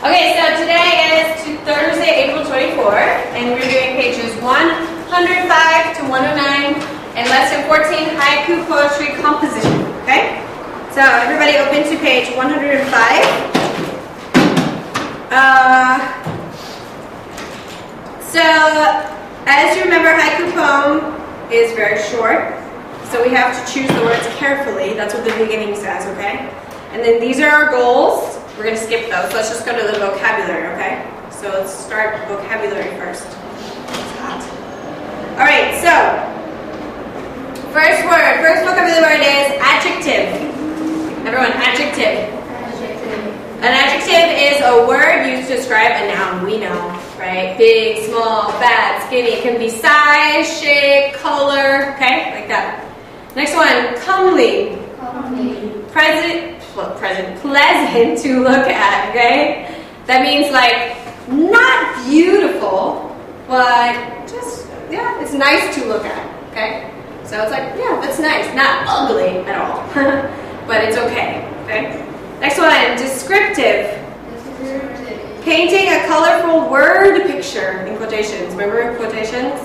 Okay, so today is Thursday, April 24, and we're doing pages 105 to 109 and lesson 14, Haiku Poetry Composition, okay? So everybody open to page 105. So as you remember, haiku poem is very short, so we have to choose the words carefully. That's what the beginning says, okay? And then these are our goals. We're going to skip those. Let's just go to the vocabulary, okay? So let's start vocabulary first. All right, so first vocabulary word is adjective. Everyone, adjective. An adjective is a word used to describe a noun. We know, right? Big, small, fat, skinny. It can be size, shape, color, okay? Like that. Next one, comely. Pleasant to look at, okay? That means like not beautiful, but just, yeah, it's nice to look at, okay? So it's like, yeah, that's nice. Not ugly at all, but it's okay, okay? Next one, descriptive. Painting a colorful word picture in quotations. Remember quotations?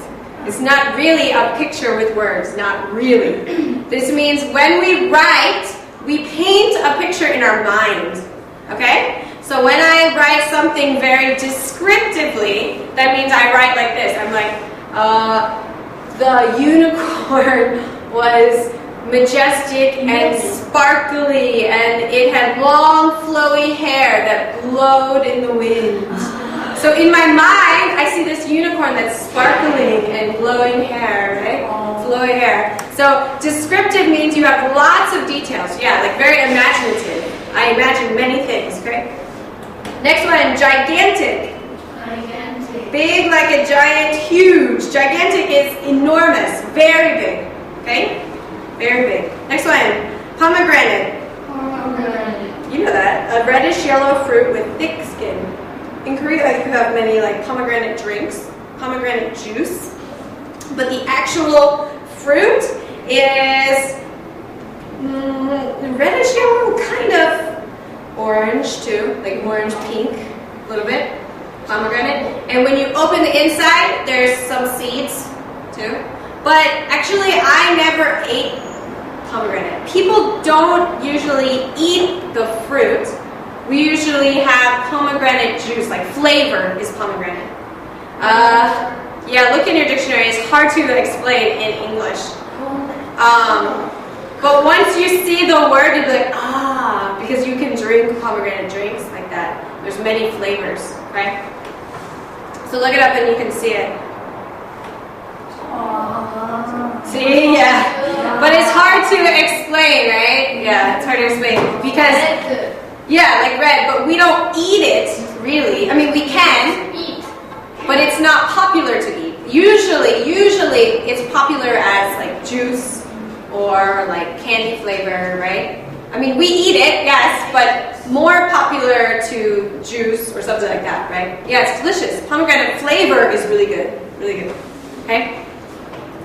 It's not really a picture with words, not really. This means when we write, we paint a picture in our mind, okay? So when I write something very descriptively, that means I write like this. I'm like, the unicorn was majestic and sparkly, and it had long flowy hair that glowed in the wind. So in my mind, I see this unicorn that's sparkling and glowing hair, right? Flowy hair. So descriptive means you have lots of details. Yeah, like very imaginative. I imagine many things, okay? Next one, gigantic. Big like a giant, huge. Gigantic is enormous, very big, okay? Very big. Next one, pomegranate. You know that. A reddish yellow fruit with thick skin. In Korea, you have many like pomegranate drinks, pomegranate juice. But the actual fruit is reddish yellow, kind of orange too, like orange pink, a little bit. Pomegranate. And when you open the inside, there's some seeds too. But actually, I never ate pomegranate. People don't usually eat the fruit. We usually have pomegranate juice, like flavor is pomegranate. Yeah, look in your dictionary. It's hard to explain in English. But once you see the word, you'll be like, ah, because you can drink pomegranate drinks like that. There's many flavors, right? So look it up and you can see it. See, yeah. But it's hard to explain, right? Yeah, it's hard to explain because, yeah, like red, but we don't eat it really. I mean, we can eat, but it's not popular to eat. Usually it's popular as like juice or like candy flavor, right? I mean, we eat it, yes, but more popular to juice or something like that, right? Yeah, it's delicious. Pomegranate flavor is really good, okay?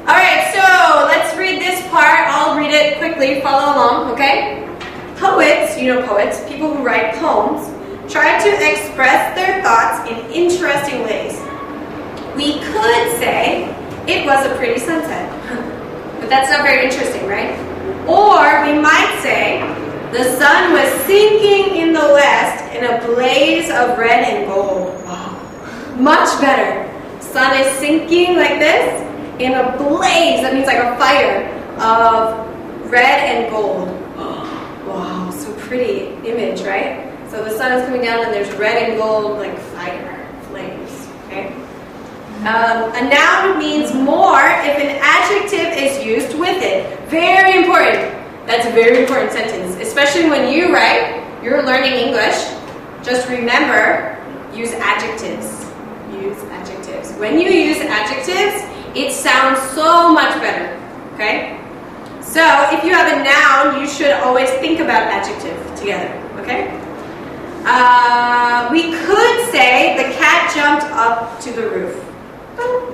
All right, so let's read this part. I'll read it quickly, follow along, okay? Poets, you know poets, people who write poems, try to express their thoughts in interesting ways. We could say, it was a pretty sunset. But that's not very interesting, right? Or we might say, the sun was sinking in the west in a blaze of red and gold. Wow. Much better. Sun is sinking like this in a blaze, that means like a fire, of red and gold. Wow, so pretty image, right? So the sun is coming down and there's red and gold like fire, flames, okay? A noun means more if an adjective is used with it. Very important. That's a very important sentence, especially when you write, you're learning English. Just remember, use adjectives. Use adjectives. When you use adjectives, it sounds so much better, okay? So if you have a noun, you should always think about adjective together, okay? We could say the cat jumped up to the roof.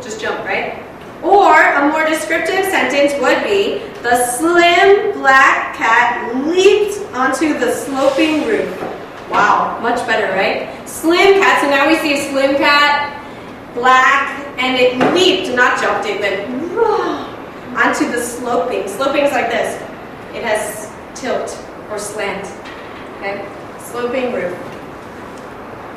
Just jump, right? Or a more descriptive sentence would be, the slim black cat leaped onto the sloping roof. Wow, much better, right? Slim cat, so now we see a slim cat, black, and it leaped, not jumped, it went onto the sloping. Sloping is like this. It has tilt or slant. Okay? Sloping roof.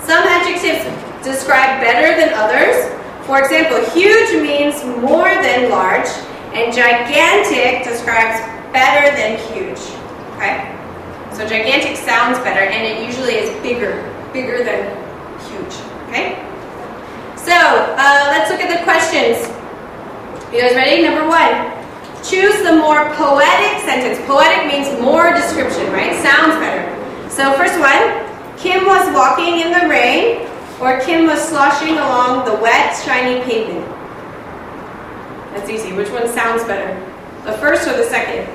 Some adjectives describe better than others. For example, huge means more than large, and gigantic describes better than huge. Okay? So gigantic sounds better, and it usually is bigger than huge. Okay? So, let's look at the questions. You guys ready? Number 1. Choose the more poetic sentence. Poetic means more description, right? Sounds better. So, first one. Kim was walking in the rain, or Kim was sloshing along the wet, shiny pavement. That's easy. Which one sounds better? The first or the second?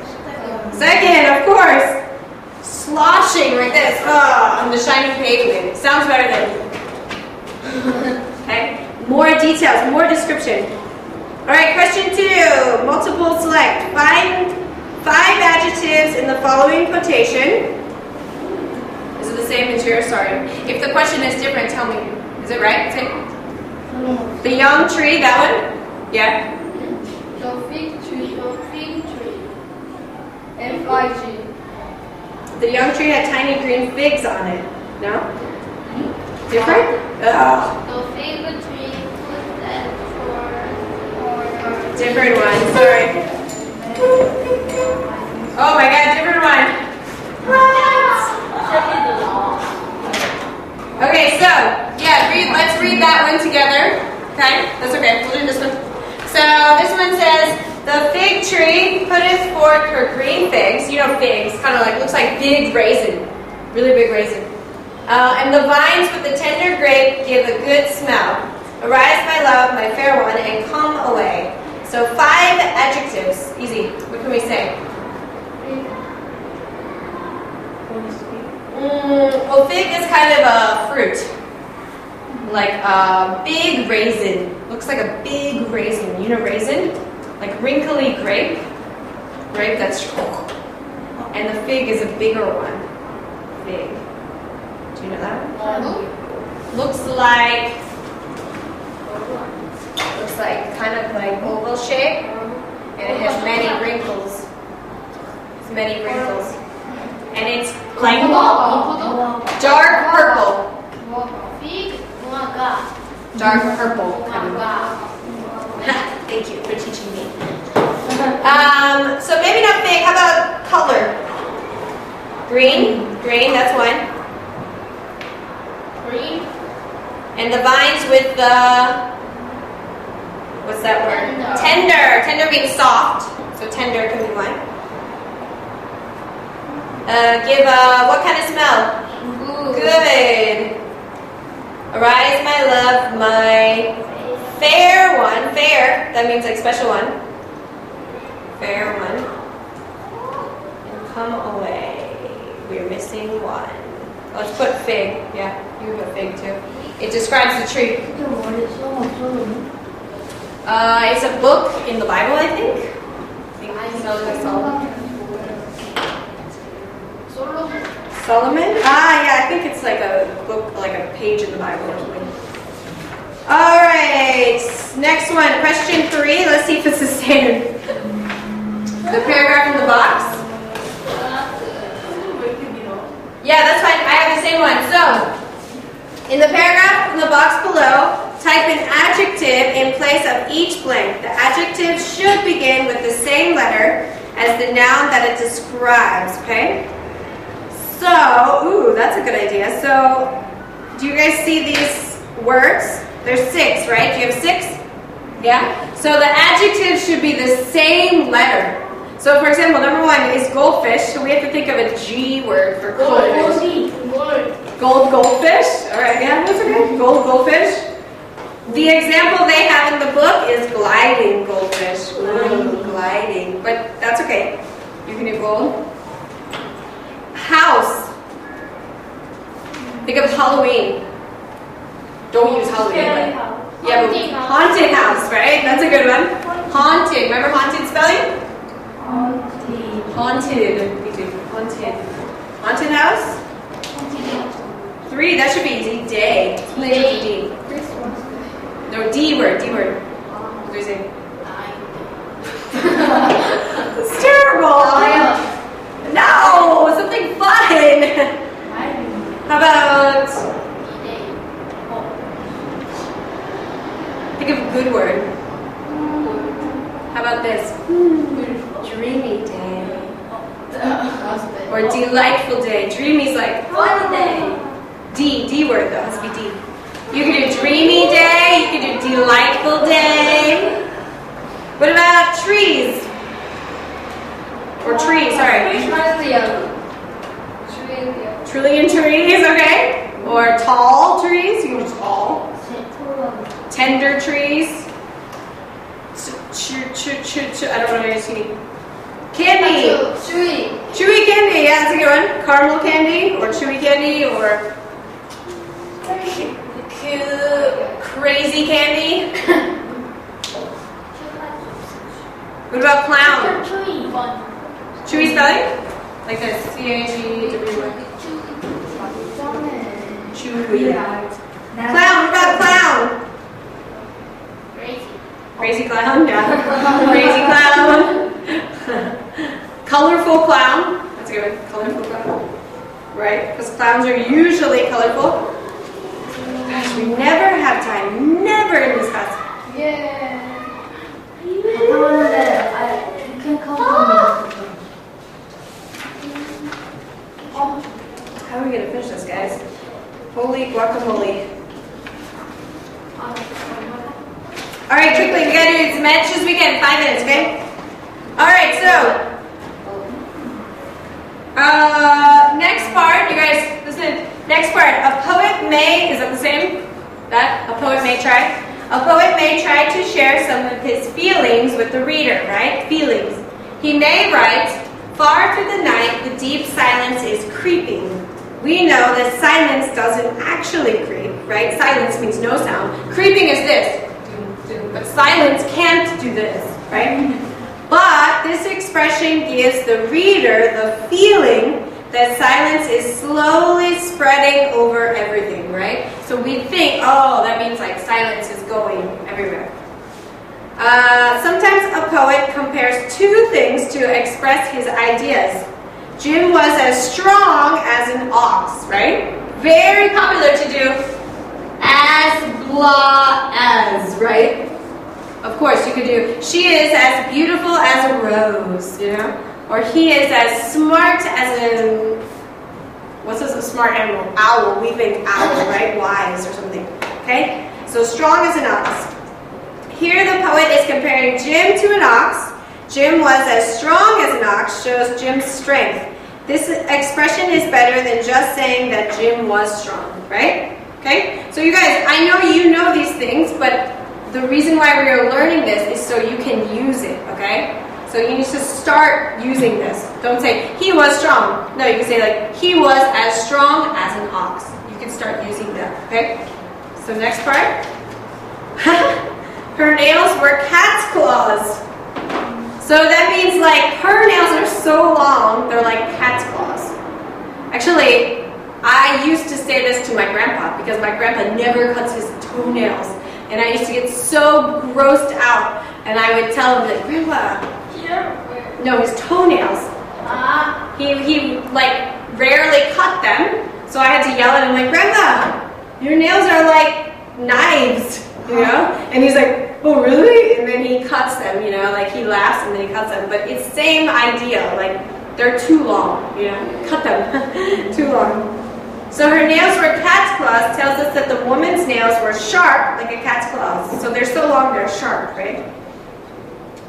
Second, of course. Sloshing like this on the shiny pavement. Sounds better than. Okay? More details, more description. Alright, question 2. Multiple select. Find 5 adjectives in the following quotation. Is it the same as yours? Sorry. If the question is different, tell me. Is it right? Say. The young tree, that one? Yeah. The fig tree, F-I-G. The young tree had tiny green figs on it. No? Different? The fig tree put that for different one, sorry. Oh my god, different one. Okay, so, yeah, let's read that one together. Okay? That's okay, we'll do this one. So, this one says, the fig tree putteth forth her green figs. You know figs, kind of like, looks like big raisin. Really big raisin. And the vines with the tender grape give a good smell. Arise, my love, my fair one, and come away. So 5 adjectives. Easy. What can we say? Well, fig is kind of a fruit. Like a big raisin. Looks like a big raisin. You know raisin? Like wrinkly grape. Grape that's... And the fig is a bigger one. Fig. Do you know that one? Looks like kind of like oval shape, and it has many wrinkles. It's many wrinkles, and it's like dark purple. Dark purple. Thank you for teaching me. So maybe not big. How about color? Green. Green. That's one. Green. And the vines with the, what's that word? Tender. Tender means soft. So tender can be one. Give what kind of smell? Ooh. Good. Arise, my love, my fair one. Fair. That means like special one. Fair one. And come away. We're missing one. Let's put fig. Yeah, you have a fig too. It describes the tree. It's a book in the Bible, I think. Solomon? Yeah, I think it's like a book, like a page in the Bible or something. All right, next one, question 3. Let's see if it's the same. The paragraph in the box. Yeah, that's fine. I have the same one. So, in the paragraph in the box below, type an adjective in place of each blank. The adjective should begin with the same letter as the noun that it describes, okay? So, that's a good idea. So, do you guys see these words? There's 6, right? Do you have 6? Yeah? So the adjective should be the same letter. So for example, number 1 is goldfish. So we have to think of a G word for goldfish. Goldfish? Alright, yeah, that's okay. Goldfish. The example they have in the book is gliding goldfish. Ooh, gliding. But that's okay. You can do gold. House. Think of Halloween. Don't use Halloween. But yeah, but haunted house, right? That's a good one. Haunted. Remember haunted spelling? Haunted. Me too. Haunted. Haunted house? 3, that should be easy. Day. Something with a D. No, D word. What do you say? It's terrible. No, something fun. How about, think of a good word. How about this? Dreamy day. Or delightful day. Dreamy is like fun day. D word though, has to be D. You can do dreamy day, you can do delightful day. What about trees? Or trees, sorry. Trillion trees, okay. Or tall trees, you can do tall. Tender trees. I don't know what you're saying. Candy. Chewy candy, yeah, that's a good one. Caramel candy, or chewy candy, or crazy candy. What about clown? Chewy spelling? Like this. C-H-E-W-Y. Chewy. Clown, what about clown? Crazy clown, yeah. Crazy clown. Colorful clown. That's a good one. Colorful clown. Right? Because clowns are usually colorful. Gosh, we never have time. Never in this class. Yeah. You can call me. How are we going to finish this, guys? Holy guacamole. Alright, quickly, we gotta do as much as we can. 5 minutes, okay? Alright, so next part, you guys, listen. Next part, a poet may, is that the same? That? A poet may try? A poet may try to share some of his feelings with the reader, right? Feelings. He may write, far through the night, the deep silence is creeping. We know that silence doesn't actually creep, right? Silence means no sound. Creeping is this. But silence can't do this, right? But this expression gives the reader the feeling that silence is slowly spreading over everything, right? So we think, oh, that means like silence is going everywhere. Sometimes a poet compares two things to express his ideas. Jim was as strong as an ox, right? Very popular to do as blah as, right? Of course, you could do, she is as beautiful as a rose, you know? Or he is as smart as a, what's a smart animal? Owl, we think owl, right? Wise or something, okay? So strong as an ox. Here the poet is comparing Jim to an ox. Jim was as strong as an ox, shows Jim's strength. This expression is better than just saying that Jim was strong, right? Okay? So you guys, I know you know these things, but the reason why we are learning this is so you can use it, okay? So you need to start using this. Don't say, he was strong. No, you can say like, he was as strong as an ox. You can start using that, okay? So next part. Her nails were cat's claws. So that means like, her nails are so long, they're like cat's claws. Actually, I used to say this to my grandpa because my grandpa never cuts his toenails. And I used to get so grossed out, and I would tell him that, Grandpa, no, his toenails. He like rarely cut them, so I had to yell at him like, Grandpa, your nails are like knives, you know? And he's like, oh really? And then he cuts them, you know, like he laughs and then he cuts them. But it's same idea, like they're too long, you know? Cut them, too long. So her nails were cat's claws tells us that the woman's nails were sharp like a cat's claws. So they're so long they're sharp, right?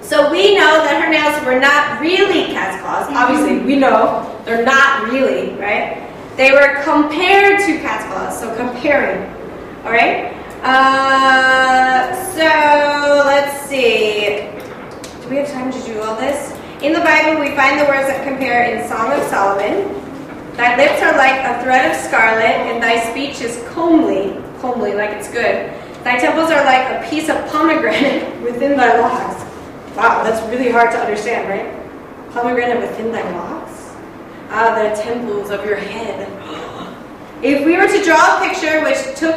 So we know that her nails were not really cat's claws. Obviously, we know they're not really, right? They were compared to cat's claws, so comparing, all right? So let's see. Do we have time to do all this? In the Bible, we find the words that compare in Song of Solomon. Thy lips are like a thread of scarlet, and thy speech is comely, like it's good. Thy temples are like a piece of pomegranate within thy locks. Wow, that's really hard to understand, right? Pomegranate within thy locks? Ah, the temples of your head. If we were to draw a picture which took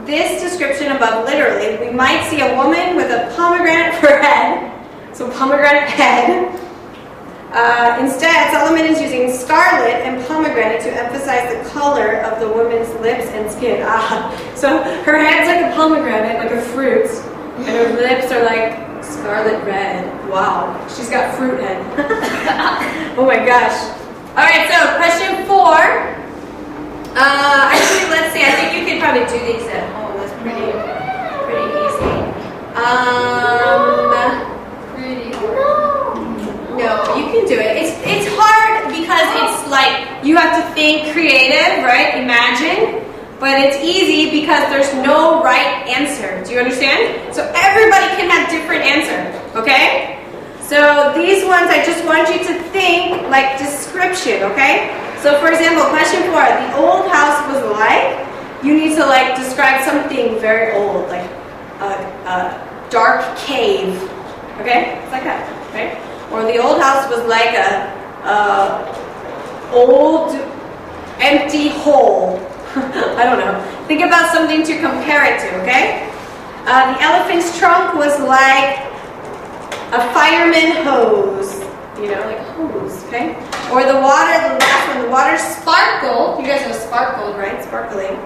this description above literally, we might see a woman with a pomegranate for head. So pomegranate head. Instead, Solomon is using scarlet and pomegranate to emphasize the color of the woman's lips and skin. So her head's like a pomegranate, like a fruit, and her lips are like scarlet red. Wow, she's got fruit head. Oh my gosh. All right, so question 4. Actually, let's see. I think you could probably do these at home. That's pretty easy. No, you can do it. It's hard because it's like you have to think creative, right? Imagine. But it's easy because there's no right answer. Do you understand? So everybody can have different answers, okay? So these ones, I just want you to think like description, okay? So for example, question 4, the old house was like, you need to like describe something very old, like a dark cave, okay? It's like that, right? Or the old house was like a old empty hole. I don't know. Think about something to compare it to, okay? The elephant's trunk was like a fireman hose. You know, like hose, okay? Or the water, the last one, the water sparkled. You guys know sparkled, right? Sparkling.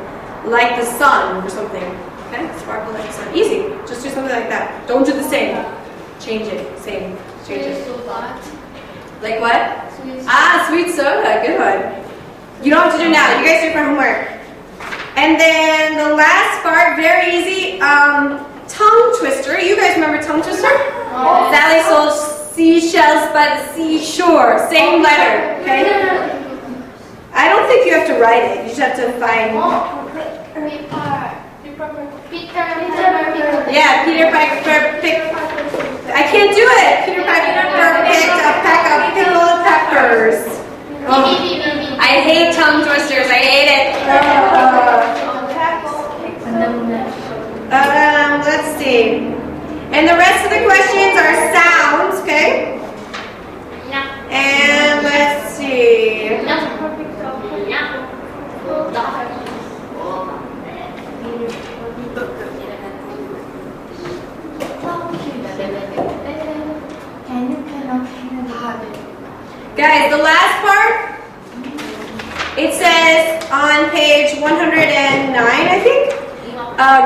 Like the sun or something. Okay? Sparkle like the sun. Easy. Just do something like that. Don't do the same. Change it. Same. Change it. Like what? Sweet soda. Good one. You don't have to do it now. You guys do it for homework. And then the last part, very easy, tongue twister. You guys remember tongue twister? Oh. Sally sold seashells by the seashore. Same letter, okay? I don't think you have to write it. You just have to find... Yeah, Peter Piper picked... I can't do it. Peter Piper picked a pack of pickled peppers. Oh. I hate tongue twisters. I hate it. Let's see. And the rest of the questions are sounds, okay? And let's see. Guys, the last part, it says on page 109, I think,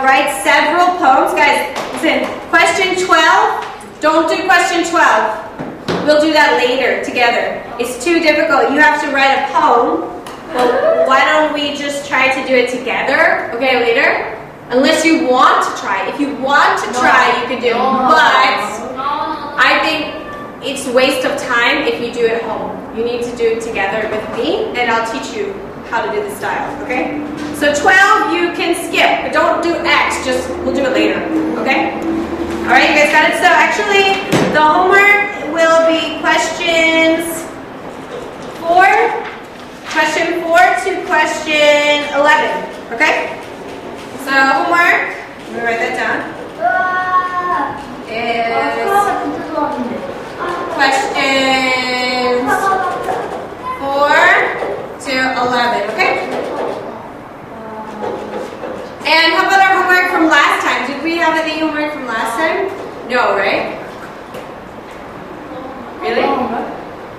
write several poems. Guys, listen, question 12, don't do question 12. We'll do that later together. It's too difficult. You have to write a poem. Well, why don't we just try to do it together, okay, later? Unless you want to try. If you want to try, you can do it. But I think it's a waste of time if you do it at home. You need to do it together with me, and I'll teach you how to do the style, okay? So 12, you can skip, but don't do X, just, we'll do it later, okay? All right, you guys got it? So actually, the homework will be questions 4 to question 11, okay? So homework, let me write that down, is questions 4 to 11, okay? And how about our homework from last time? Did we have any homework from last time? No, right? Really?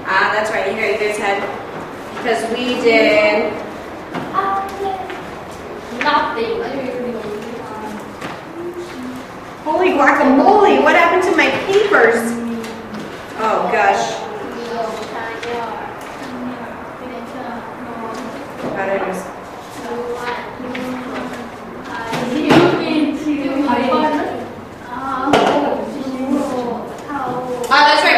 That's right, you guys had, because we did nothing. Holy guacamole, what happened to my papers? Oh gosh. Got it. That's right.